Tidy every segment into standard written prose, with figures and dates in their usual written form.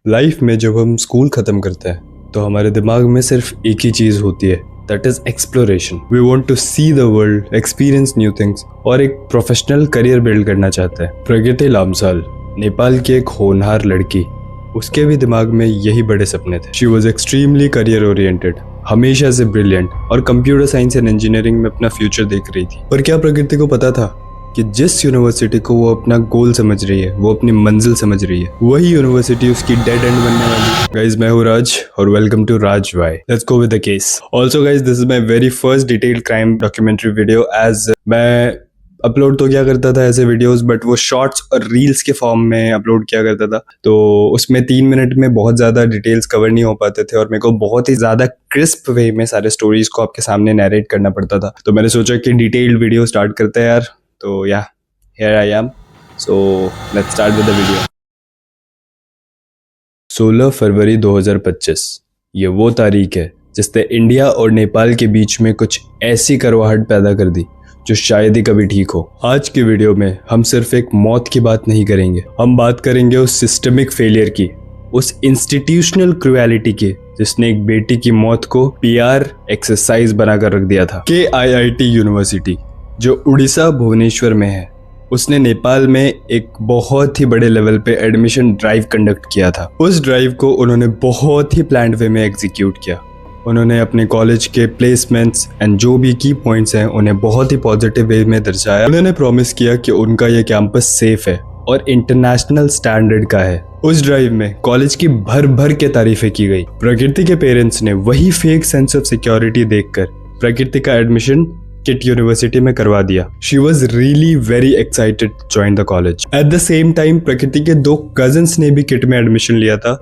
Life में जब हम स्कूल खत्म करते हैं तो हमारे दिमाग में सिर्फ एक ही चीज होती है, that is exploration. We want to see the world, experience new things और एक प्रोफेशनल करियर बिल्ड करना चाहते हैं। प्रकृति लामसाल, नेपाल की एक होनहार लड़की, उसके भी दिमाग में यही बड़े सपने थे। She was extremely career oriented, हमेशा से ब्रिलियंट और कंप्यूटर साइंस एंड इंजीनियरिंग में अपना फ्यूचर देख रही थी। पर क्या प्रकृति को पता था कि जिस यूनिवर्सिटी को वो अपना गोल समझ रही है, वो अपनी मंजिल समझ रही है, वही यूनिवर्सिटी उसकी डेड एंड बनने वाली है। गाइस, मैं हूँ राज और welcome to Raj Y. Let's go with the case. Also guys, this is my very first detailed crime documentary video. As मैं अपलोड तो क्या करता था ऐसे वीडियोस, बट वो शॉर्ट्स और रील्स के फॉर्म में अपलोड किया करता था, तो उसमें 3 मिनट में बहुत ज्यादा डिटेल्स कवर नहीं हो पाते थे और मेरे को बहुत ही ज्यादा क्रिस्प वे में सारे स्टोरीज को आपके सामने नैरेट करना पड़ता था। तो मैंने सोचा कि डिटेल्ड वीडियो स्टार्ट करते हैं यार। तो या here I am. So let's start with the video. 16 फरवरी 2025 ये वो तारीख है जिसने इंडिया और नेपाल के बीच में कुछ ऐसी करवाहट पैदा कर दी जो शायद ही कभी ठीक हो। आज की वीडियो में हम सिर्फ एक मौत की बात नहीं करेंगे, हम बात करेंगे उस सिस्टमिक फेलियर की, उस इंस्टीट्यूशनल क्रुएलिटी की जिसने एक बेटी की मौत को PR एक्सरसाइज बनाकर रख दिया था। KIIT यूनिवर्सिटी जो उड़ीसा भुवनेश्वर में है, उसने नेपाल में एक बहुत ही बड़े लेवल पे एडमिशन ड्राइव कंडक्ट किया था। उस ड्राइव को उन्होंने बहुत ही प्लान्ड वे में एग्जीक्यूट किया। उन्होंने अपने कॉलेज के प्लेसमेंट्स एंड जो भी की पॉइंट्स हैं उन्हें बहुत ही पॉजिटिव वे में दर्शाया। उन्होंने प्रॉमिस किया कि उनका ये कैंपस सेफ है और इंटरनेशनल स्टैंडर्ड का है। उस ड्राइव में कॉलेज की भर भर के तारीफें की गई। प्रकृति के पेरेंट्स ने वही फेक सेंस ऑफ सिक्योरिटी देखकर प्रकृति का एडमिशन किट यूनिवर्सिटी में करवा दिया। She was really very excited to join the college. At the same time Prakriti के 2 कजिन्स ने भी किट में एडमिशन लिया था,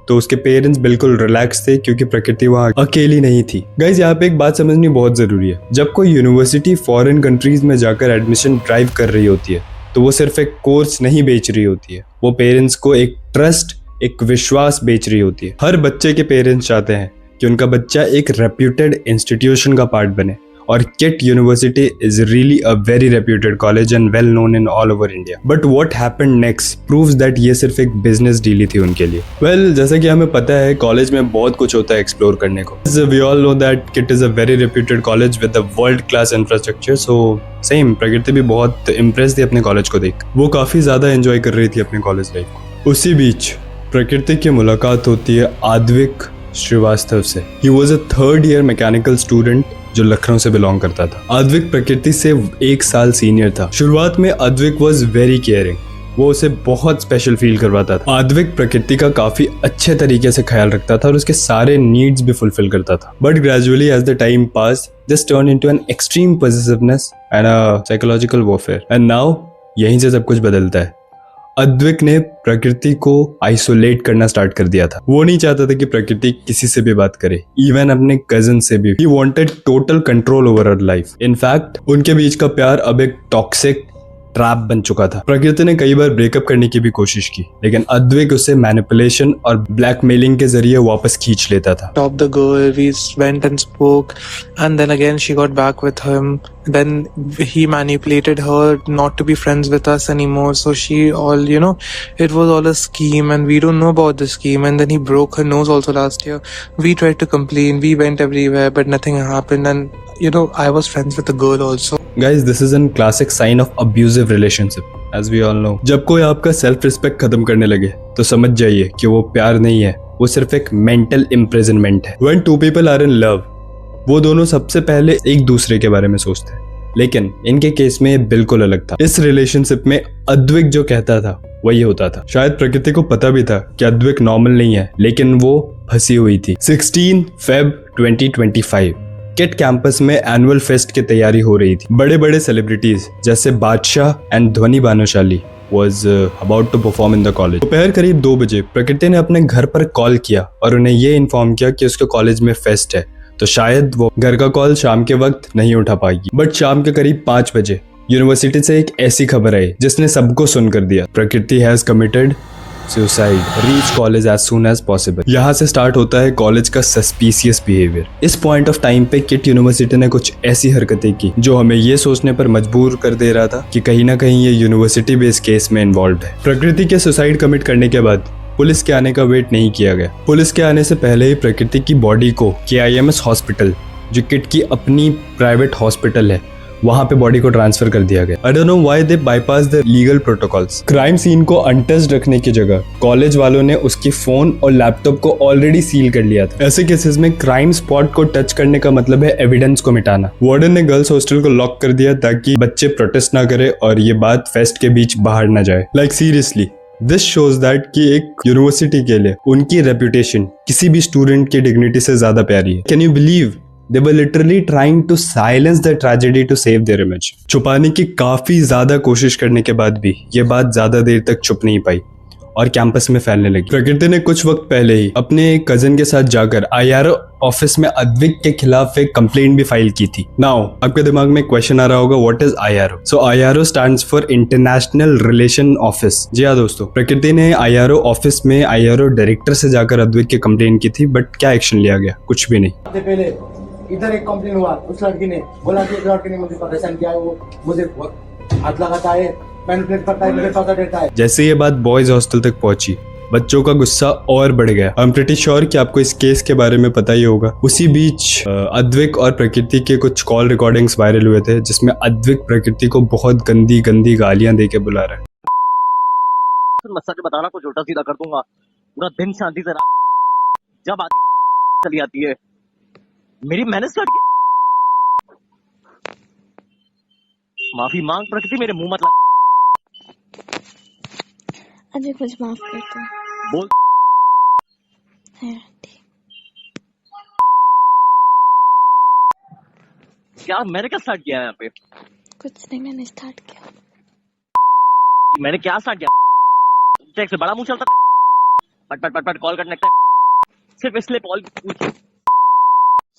तो उसके पेरेंट्स बिल्कुल रिलैक्स थे क्योंकि प्रकृति वहाँ अकेली नहीं थी। गाइज, यहाँ पे एक बात समझनी बहुत जरूरी है। जब कोई यूनिवर्सिटी फॉरेन कंट्रीज में जाकर एडमिशन ड्राइव कर रही होती है तो वो सिर्फ एक कोर्स नहीं बेच रही होती है, वो पेरेंट्स को एक ट्रस्ट, एक विश्वास बेच रही होती है। हर बच्चे के पेरेंट्स चाहते हैं कि उनका बच्चा एक रेप्यूटेड इंस्टीट्यूशन का पार्ट बने, और KIT University is really a very reputed college and well known in all over India. But what happened next proves that ये सिर्फ एक बिजनेस डील थी उनके लिए। Well, जैसा कि हमें पता है कॉलेज में बहुत कुछ होता है एक्सप्लोर करने को। We all know that KIT is a very reputed college with a world class infrastructure. So same, प्रकृति भी बहुत इम्प्रेस थी अपने कॉलेज को देख। वो काफी ज्यादा एंजॉय कर रही थी अपने कॉलेज लाइफ को। उसी बीच प्रकृति की मुलाकात होती है आद्विक श्रीवास्तव से। He was a 3rd year mechanical student जो लखनऊ से बिलोंग करता था। आद्विक प्रकृति से 1 साल सीनियर था। शुरुआत में आद्विक वॉज वेरी केयरिंग, वो उसे बहुत स्पेशल फील करवाता था। आद्विक प्रकृति का काफी अच्छे तरीके से ख्याल रखता था और उसके सारे नीड्स भी फुलफिल करता था। But gradually as the time pass this turn into an extreme possessiveness and a psychological warfare. And now यहीं से सब कुछ बदलता है। आद्विक ने प्रकृति को आइसोलेट करना स्टार्ट कर दिया था। वो नहीं चाहता था कि प्रकृति किसी से भी बात करे, इवन अपने कजिन से भी। He wanted total control over her life. In fact, उनके बीच का प्यार अब एक टॉक्सिक ट्रैप बन चुका था। प्रकृति ने कई बार ब्रेकअप करने की भी कोशिश की, लेकिन आद्विक उसे मैनिपुलेशन और ब्लैकमेलिंग के जरिए वापस खींच लेता था। Stop the girl, we went and spoke, and then again she got back with him. Then he manipulated her not to be friends with us anymore. So she all, it was all a scheme, and we don't know about the scheme. And then he broke her nose also last year. We tried to complain, we went everywhere, but nothing happened. And I was friends with the girl also. Guys, this is a classic sign of abusive relationship, as we all know. जब कोई आपका self respect खत्म करने लगे तो समझ जाइए कि वो प्यार नहीं है, वो सिर्फ एक मेंटल इम्प्रिजनमेंट है। When 2 people are in love, वो दोनों सबसे पहले एक दूसरे के बारे में सोचते हैं, लेकिन इनके केस में ये बिल्कुल अलग था। इस रिलेशनशिप में आद्विक जो कहता था वही होता था। शायद प्रकृति को पता भी था कि आद्विक नॉर्मल नहीं है, लेकिन वो फंसी हुई थी। 16 Feb 2025 KIT कैंपस में एनुअल फेस्ट की तैयारी हो रही थी। बड़े बड़े सेलिब्रिटीज जैसे बादशाह एंड ध्वनि Bhanushali was about to perform in the college. दोपहर करीब 2 बजे प्रकृति ने अपने घर पर कॉल किया और उन्हें ये इन्फॉर्म किया कि उसके कॉलेज में फेस्ट है, तो शायद वो घर का कॉल शाम के वक्त नहीं उठा पाएगी। बट शाम के करीब 5 बजे यूनिवर्सिटी से एक ऐसी खबर आई जिसने सबको सुन कर दिया। Prakriti has committed suicide, reach college as soon as possible. यहाँ से स्टार्ट होता है कॉलेज का सस्पिशियस बिहेवियर। इस पॉइंट ऑफ टाइम पे KIT यूनिवर्सिटी ने कुछ ऐसी हरकतें की जो हमें ये सोचने पर मजबूर कर दे रहा था कि कहीं ना कहीं ये यूनिवर्सिटी बेस्ड केस में इन्वॉल्व है। प्रकृति के सुसाइड कमिट करने के बाद पुलिस के आने का वेट नहीं किया गया। पुलिस के आने से पहले ही प्रकृति की बॉडी को KIMS हॉस्पिटल, जो किट की अपनी प्राइवेट हॉस्पिटल है, वहां पे बॉडी को ट्रांसफर कर दिया गया। I don't know why they bypass the legal protocols. Crime scene को अनटच्ड रखने की जगह कॉलेज वालों ने उसकी फोन और लैपटॉप को ऑलरेडी सील कर लिया था। ऐसे केसेस में क्राइम स्पॉट को टच करने का मतलब है एविडेंस को मिटाना। वार्डन ने गर्ल्स हॉस्टल को लॉक कर दिया ताकि बच्चे प्रोटेस्ट ना करे और ये बात फेस्ट के बीच बाहर ना जाए। Like seriously, this shows that कि एक यूनिवर्सिटी के लिए उनकी रेपुटेशन किसी भी स्टूडेंट की डिग्निटी से ज्यादा प्यारी है। Can you believe They were literally trying to silence the tragedy to save their image. छुपाने की काफी ज्यादा कोशिश करने के बाद भी ये बात ज्यादा देर तक छुप नहीं पाई और कैंपस में फैलने लगी। प्रकृति ने कुछ वक्त पहले ही अपने कजन के साथ जाकर IRO ऑफिस में अद्विक के खिलाफ एक कंप्लेंट भी फाइल की थी। नाउ आपके दिमाग में क्वेश्चन आ रहा होगा, what is IRO? So IRO stands for international relation office. जी हाँ दोस्तों, प्रकृति ने IRO ऑफिस में IRO डायरेक्टर से जाकर अद्विक की कंप्लेंट की थी, बट क्या एक्शन लिया गया? कुछ भी नहीं। इधर एक कंप्लेन हुआ, उस लड़की ने बोला कि एक लड़के ने मुझे परेशान किया है, वो मुझे हाथ लगाता है, मैनिपुलेट करता है, मुझे टॉर्चर देता है। जैसे ये बात बॉयज हॉस्टल तक पहुंची, बच्चों का गुस्सा और बढ़ गया। आई एम प्रीटी श्योर कि आपको इस केस के बारे में पता ही होगा। उसी बीच अद्विक और प्रकृति के कुछ कॉल रिकॉर्डिंग्स वायरल हुए थे जिसमें अद्विक प्रकृति को बहुत गंदी गंदी गालियां देके बुला रहा है। मैं सच बताना कुछ उल्टा सीधा कर दूंगा, पूरा दिन शांति से रात जब आती चली आती है मेरी। मैंने स्टार्ट किया, माफी मांग प्रकृति, मेरे मुंह मत लग। अजय मुझे माफ कर दो। बोल है क्या मैंने क्या स्टार्ट किया है यहाँ पे? कुछ नहीं, मैंने स्टार्ट किया। मैंने क्या स्टार्ट किया? चेक से बड़ा मुंह चलता है, पट पट पट पट कॉल करने लगता है, सिर्फ इसलिए कॉल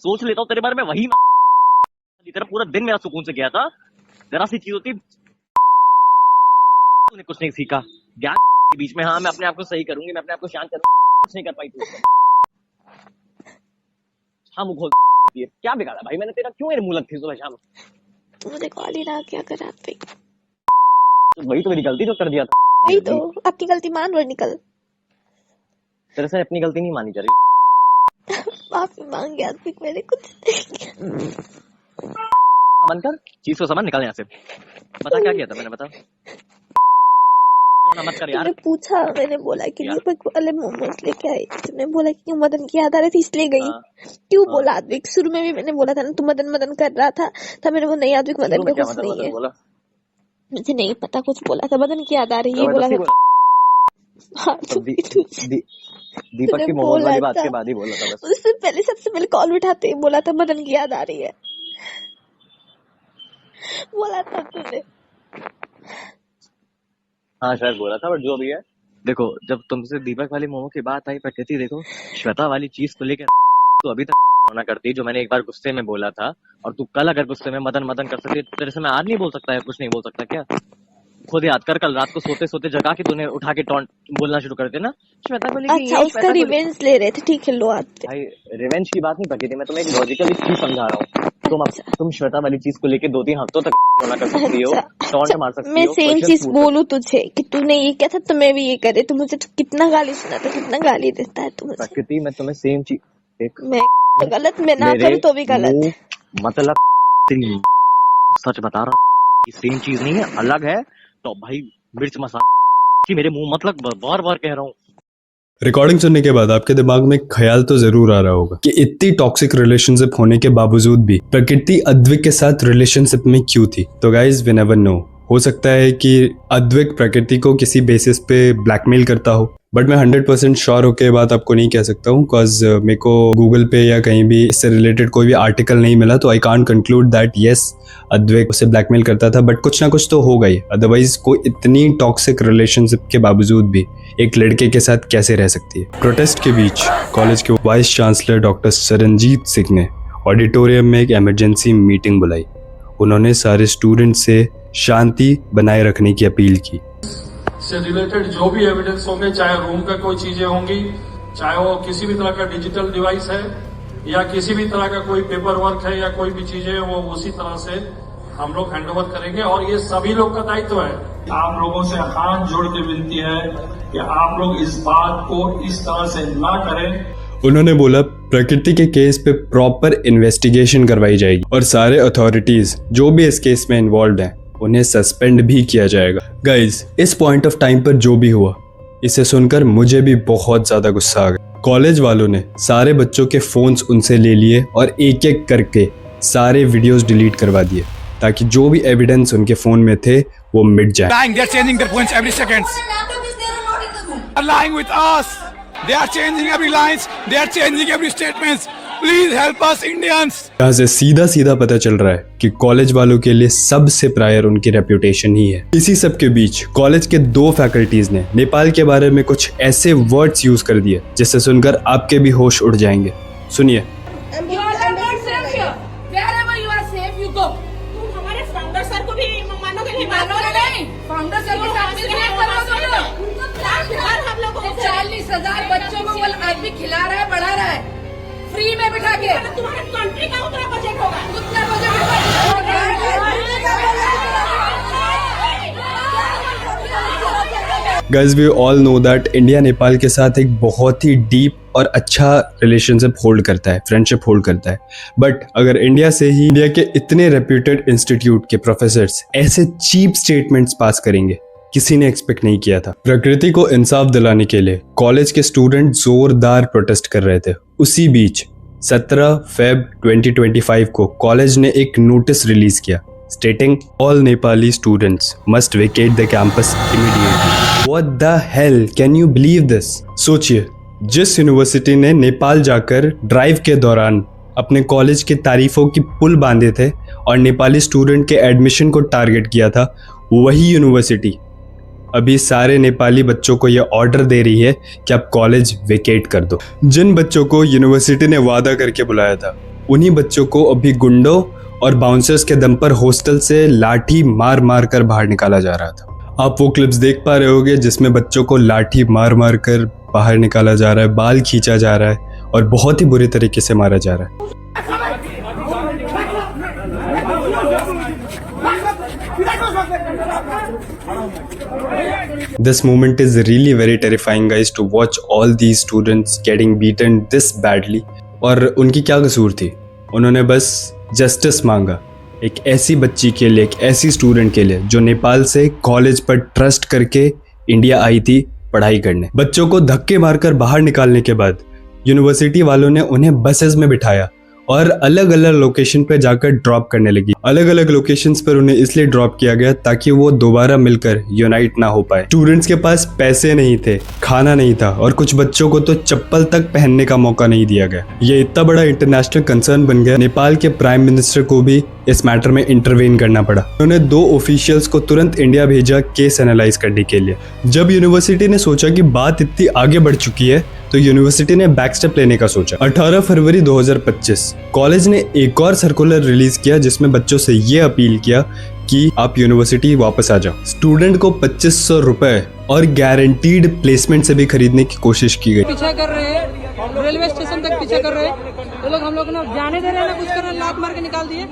सोच लेता हूँ तेरे बारे में, वही तेरा पूरा दिन मेरा सुकून से गया था। जरा सी चीज होती, तूने कुछ नहीं सीखा ज्ञान के बीच में। हाँ मैं अपने आप को सही करूंगी, मैं अपने आप को शांत करूंगी, कुछ नहीं कर पाई तू। हाँ मुंह खोल देती है, क्या बिगाड़ा भाई मैंने तेरा? क्यों मेरे मुंह लगती है सुबह शाम? तू मुझे कॉल ही ना क्या कर पे। तो वही तो मेरी गलती जो कर दिया था। वही तो, अपनी गलती मान और निकल। तेरे से अपनी गलती नहीं मानी जा रही। माफी मांग गया मैंने कुछ बंद कर, चीज को समझ, निकल यहाँ से। बता क्या किया था मैंने, बता। मत कर यार। तूने पूछा, मैंने बोला कि दीपक वाले मोमोज लेके आई, तूने बोला कि मदन की याद आ रही थी इसलिए गई। क्यों बोला अद्विक? शुरू में भी मैंने बोला था ना, तू मदन मदन कर रहा था, तब मैंने बोला नहीं अद्विक मदन का कुछ नहीं है, मुझे नहीं पता, कुछ बोला था मदन की याद आ रही है, बोला था। हाँ, दीपक की मोमोज वाली बात के बाद ही बोला था बस। उससे पहले, सबसे पहले कॉल उठाते ही बोला था मदन की याद आ रही है, बोला था तुझे। हाँ शायद बोला था, बट जो भी है देखो, जब तुमसे दीपक वाली मोमो की बात आई प्रकृति, देखो श्वेता वाली चीज को लेकर तो अभी तक होना करती, जो मैंने एक बार गुस्से में बोला था, और तू कल अगर गुस्से में मदन मदन कर सकती तो तेरे से मैं आज नहीं बोल सकता है, कुछ नहीं बोल सकता क्या? खुद याद कर, कल रात को सोते सोते जगा के तूने उठा के टॉन्ट बोलना शुरू कर देना, श्वेता को लेके। अच्छा, उसका रिवेंज ले रहे थे, ठीक है लो आते। भाई रिवेंज की बात नहीं प्रकृति, मैं तुम्हें एक लॉजिकली चीज समझा रहा हूँ। तुम श्वेता वाली चीज को लेके 2-3 हफ्तों तक होना कर सकती हो, टॉन्ट मार सकती हो। मैं सेम चीज बोलूं तुझे कि तूने ये क्या था तो मैं भी ये करे, तो मुझे कितना गाली सुना था, कितना गाली देता है तू मुझे। प्रकृति मैं तुम्हें सेम चीज, मैं गलत, मैं ना करूं तो भी गलत, मतलब तेरी सच बता रहा हूँ, सेम चीज नहीं है, अलग है। तो भाई मिर्च मसाला कि मेरे मुंह मतलब बार बार कह रहा हूँ। रिकॉर्डिंग सुनने के बाद आपके दिमाग में ख्याल तो जरूर आ रहा होगा कि इतनी टॉक्सिक रिलेशनशिप होने के बावजूद भी प्रकृति अद्विक के साथ रिलेशनशिप में क्यों थी। तो गाइज वी नेवर नो, हो सकता है कि अद्विक प्रकृति को किसी बेसिस पे ब्लैकमेल करता हो, बट मैं 100% श्योर होके बात आपको नहीं कह सकता हूँ, बिकॉज मेरे को गूगल पे या कहीं भी इससे रिलेटेड कोई भी आर्टिकल नहीं मिला, तो I can't conclude that yes Advik उसे ब्लैकमेल करता था, बट कुछ ना कुछ तो होगा ही, अदरवाइज कोई इतनी टॉक्सिक रिलेशनशिप के बावजूद भी एक लड़के के साथ कैसे रह सकती है। प्रोटेस्ट के बीच कॉलेज के vice chancellor doctor Saranjit Singh ने ऑडिटोरियम में एक इमरजेंसी मीटिंग बुलाई। उन्होंने सारे स्टूडेंट से शांति बनाए रखने की अपील की। से रिलेटेड जो भी एविडेंस होंगे, चाहे रूम का कोई चीजें होंगी, चाहे वो किसी भी तरह का डिजिटल डिवाइस है या किसी भी तरह का कोई पेपर वर्क है या कोई भी चीजें, वो उसी तरह से हम लोग हैंडओवर करेंगे और ये सभी लोग का दायित्व है। आप लोगों से हाथ जोड़ के विनती है कि आप लोग इस बात को इस तरह से ना करें। उन्होंने बोला प्रकृति के केस पे प्रॉपर इन्वेस्टिगेशन करवाई जाएगी और सारे अथॉरिटीज जो भी इस केस में इन्वॉल्व हैं उन्हें सस्पेंड भी किया जाएगा। गाइज, इस पॉइंट ऑफ टाइम पर जो भी हुआ इसे सुनकर मुझे भी बहुत ज्यादा गुस्सा आ गया। कॉलेज वालों ने सारे बच्चों के फोन्स उनसे ले लिए और एक एक करके सारे वीडियोस डिलीट करवा दिए ताकि जो भी एविडेंस उनके फोन में थे वो मिट जाए। Lying, they're changing their points every second. They're lying with us. They are changing every lines. They are changing every statements. Please help us, Indians. यहाँ से सीधा सीधा पता चल रहा है कि कॉलेज वालों के लिए सबसे प्रायर उनकी रेप्यूटेशन ही है। इसी सब के बीच कॉलेज के 2 फैकल्टीज ने नेपाल के बारे में कुछ ऐसे वर्ड्स यूज कर दिए जिससे सुनकर आपके भी होश उड़ जाएंगे। सुनिए। फाउंडर सर के साथ हम लोगों को 40,000 बच्चों को वो आदमी खिला रहा है, बढ़ा रहा है, फ्री में बिठा के। तुम्हारे कंट्री का उतना बजट होगा, उतना Guys, we all know that India Nepal के साथ एक बहुत ही डीप और अच्छा रिलेशनशिप होल्ड करता है, फ्रेंडशिप होल्ड करता है। बट अगर इंडिया से ही इंडिया के इतने रेप्यूटेड इंस्टीट्यूट के प्रोफेसर्स ऐसे चीप स्टेटमेंट्स पास करेंगे, किसी ने एक्सपेक्ट नहीं किया था। प्रकृति को इंसाफ दिलाने के लिए कॉलेज के स्टूडेंट जोरदार प्रोटेस्ट कर रहे थे। उसी बीच 17 फेब 2025 को कॉलेज ने एक नोटिस रिलीज किया stating all Nepali students must vacate the campus immediately. What the hell? Can you believe this? सोचिए, जिस यूनिवर्सिटी ने नेपाल जाकर ड्राइव के दौरान अपने कॉलेज की तारीफों की पुल बांधे थे और नेपाली स्टूडेंट के एडमिशन को टारगेट किया था, वही यूनिवर्सिटी अभी सारे नेपाली बच्चों को यह ऑर्डर दे रही है कि आप कॉलेज वेकेट कर दो। जिन बच्चों को यूनिवर्सिटी ने वादा करके बुलाया था उन्हीं बच्चों को अभी गुंडों और बाउंसर्स के दम पर हॉस्टल से लाठी मार मार कर बाहर निकाला जा रहा था। आप वो क्लिप्स देख पा रहे होंगे जिसमें बच्चों को लाठी मार मार कर बाहर निकाला जा रहा है, बाल खींचा जा रहा है और बहुत ही बुरी तरीके से मारा जा रहा है। This moment is really very terrifying, guys, to watch all these students getting beaten this badly. और उनकी क्या कसूर थी? उन्होंने बस जस्टिस मांगा एक ऐसी बच्ची के लिए, एक ऐसी स्टूडेंट के लिए जो नेपाल से कॉलेज पर ट्रस्ट करके इंडिया आई थी पढ़ाई करने। बच्चों को धक्के मारकर बाहर निकालने के बाद यूनिवर्सिटी वालों ने उन्हें बसेस में बिठाया और अलग अलग लोकेशन पर जाकर ड्रॉप करने लगी। अलग अलग लोकेशंस पर उन्हें इसलिए ड्रॉप किया गया ताकि वो दोबारा मिलकर यूनाइट ना हो पाए। स्टूडेंट्स के पास पैसे नहीं थे, खाना नहीं था और कुछ बच्चों को तो चप्पल तक पहनने का मौका नहीं दिया गया। ये इतना बड़ा इंटरनेशनल कंसर्न बन गया, नेपाल के प्राइम मिनिस्टर को भी इस मैटर में इंटरवेन करना पड़ा। उन्होंने 2 ऑफिशियल्स को तुरंत इंडिया भेजा केस एनालाइज करने के लिए। जब यूनिवर्सिटी ने सोचा कि बात इतनी आगे बढ़ चुकी है तो यूनिवर्सिटी ने बैक स्टेप लेने का सोचा। 18 फरवरी 2025 कॉलेज ने एक और सर्कुलर रिलीज किया जिसमें बच्चों से ये अपील किया कि आप यूनिवर्सिटी वापस आ जाओ। स्टूडेंट को 2500 रुपए और गारंटीड प्लेसमेंट से भी खरीदने की कोशिश की गई। पीछा कर रहे हैं, रेलवे स्टेशन तक पीछा कर रहे हैं। तो लोग हम लोग ना जाने दे रहे हैं ना कुछ कर रहे हैं, लात मार के निकाल दिए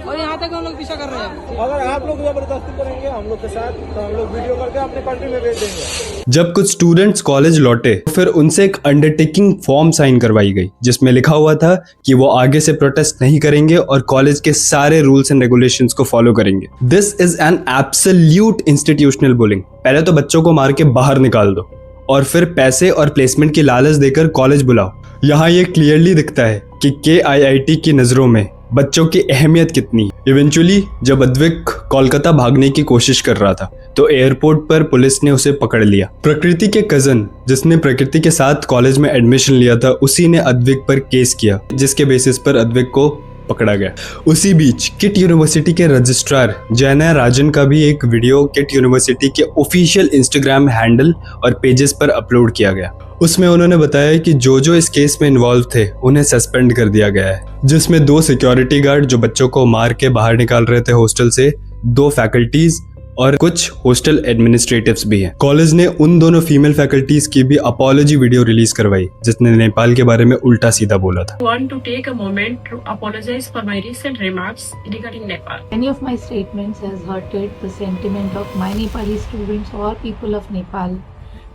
और यहाँ तक हम लोग पीछा कर रहे हैं। अगर आप लोग जबरदस्ती करेंगे हम लोग के साथ तो हम लोग वीडियो करके अपने कंट्री में भेज देंगे। जब कुछ स्टूडेंट्स कॉलेज लौटे फिर उनसे एक अंडरटेकिंग फॉर्म साइन करवाई गई जिसमें लिखा हुआ था कि वो आगे से प्रोटेस्ट नहीं करेंगे और कॉलेज के सारे रूल्स एंड रेगुलेशंस को फॉलो करेंगे। This is an absolute institutional bullying. पहले तो बच्चों को मार के बाहर निकाल दो और फिर पैसे और प्लेसमेंट की लालच देकर कॉलेज बुलाओ। यहाँ ये क्लियरली दिखता है कि KIIT की नजरों में बच्चों की अहमियत कितनी है। इवेंचुअली जब अद्विक कोलकाता भागने की कोशिश कर रहा था तो एयरपोर्ट पर पुलिस ने उसे पकड़ लिया। प्रकृति के कजन जिसने प्रकृति के साथ कॉलेज में एडमिशन लिया था उसी ने अद्विक पर केस किया जिसके बेसिस पर अद्विक को पकड़ा गया। उसी बीच किट यूनिवर्सिटी के रजिस्ट्रार जयना राजन का भी एक वीडियो किट यूनिवर्सिटी के ऑफिशियल इंस्टाग्राम हैंडल और पेजेस पर अपलोड किया गया। उसमें उन्होंने बताया कि जो इस केस में इन्वॉल्व थे उन्हें सस्पेंड कर दिया गया है, जिसमें 2 सिक्योरिटी गार्ड जो बच्चों को मार के बाहर निकाल रहे थे हॉस्टल से, 2 फैकल्टीज और कुछ हॉस्टल एडमिनिस्ट्रेटिव्स भी हैं। कॉलेज ने उन दोनों फीमेल फैकल्टीज की भी अपॉलॉजी वीडियो रिलीज करवाई जिसने नेपाल के बारे में उल्टा सीधा बोला था। Want to take a moment to apologize for my recent remarks regarding Nepal. Any of my statements has hurted the sentiment of my Nepali students or people of Nepal.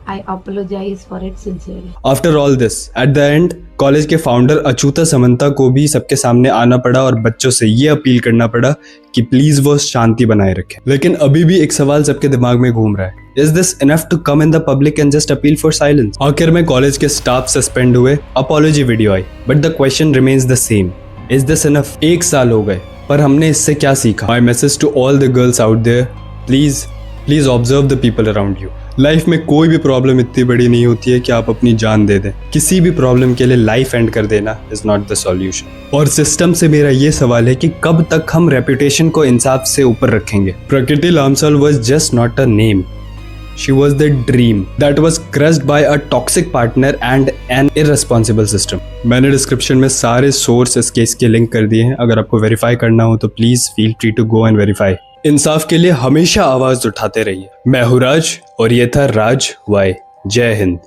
I apologize for it sincerely. After all this at the end college के founder Achyuta Samantha को भी सबके सामने आना पड़ा और बच्चों से ये अपील करना पड़ा कि प्लीज वो शांति बनाए रखें। लेकिन अभी भी एक सवाल सबके दिमाग में घूम रहा है, is this enough to come in the public and just appeal for silence? आखिर में कॉलेज के स्टाफ सस्पेंड हुए, अपॉलॉजी वीडियो आई, but the question remains the same, is this enough? 1 साल हो गए पर हमने इससे क्या सीखा? My message to all the girls out there, please observe the people around you. Life में कोई भी प्रॉब्लम इतनी बड़ी नहीं होती है कि आप अपनी जान दे दें। किसी भी प्रॉब्लम के लिए लाइफ एंड कर देना इज नॉट द सॉल्यूशन। और सिस्टम से मेरा ये सवाल है कि कब तक हम रेपुटेशन को इंसाफ से ऊपर रखेंगे? Prakriti Lamsal was just not a name, she was the dream that was crushed by a toxic partner and an irresponsible system. मैंने डिस्क्रिप्शन में सारे सोर्स इस केस के लिंक कर दिए हैं, अगर आपको वेरीफाई करना हो तो please feel free to go and verify. इंसाफ के लिए हमेशा आवाज उठाते रहिए। मैं हूं राज और ये था राज वाई। जय हिंद।